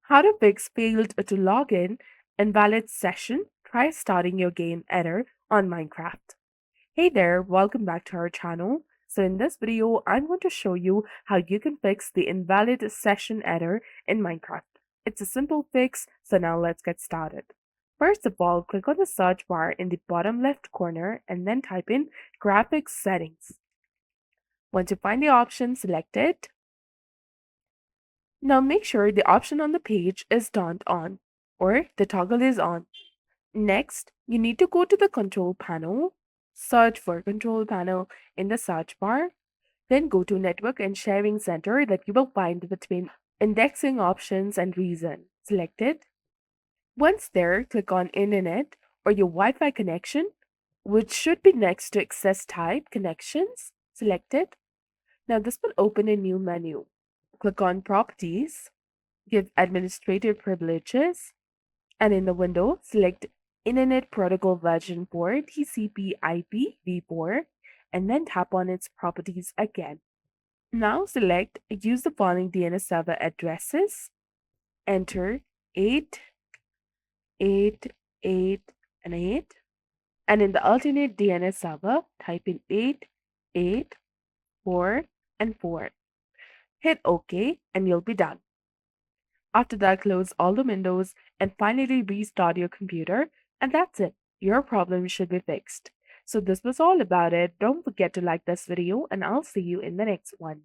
How to fix failed to log in, invalid session, try starting your game error on Minecraft. Hey there, welcome back to our channel. So in this video, I'm going to show you how you can fix the invalid session error in Minecraft. It's a simple fix, so now let's get started. First of all, click on the search bar in the bottom left corner and then type in graphics settings. Once you find the option, select it. Now make sure the option on the page is turned on or the toggle is on. Next, you need to go to the control panel, search for control panel in the search bar, then go to network and sharing center that you will find between indexing options and reason. Select it. Once there, click on internet or your Wi-Fi connection, which should be next to access type connections. Select it. Now this will open a new menu. Click on properties, give administrative privileges, and in the window, select Internet Protocol version 4 TCP/IP v4 and then tap on its properties again. Now select use the following DNS server addresses. Enter 8, 8, 8, and 8. And in the alternate DNS server, type in 8, 8, 4, and 4. Hit OK and you'll be done. After that, close all the windows and finally restart your computer, and that's it. Your problem should be fixed. So this was all about it. Don't forget to like this video and I'll see you in the next one.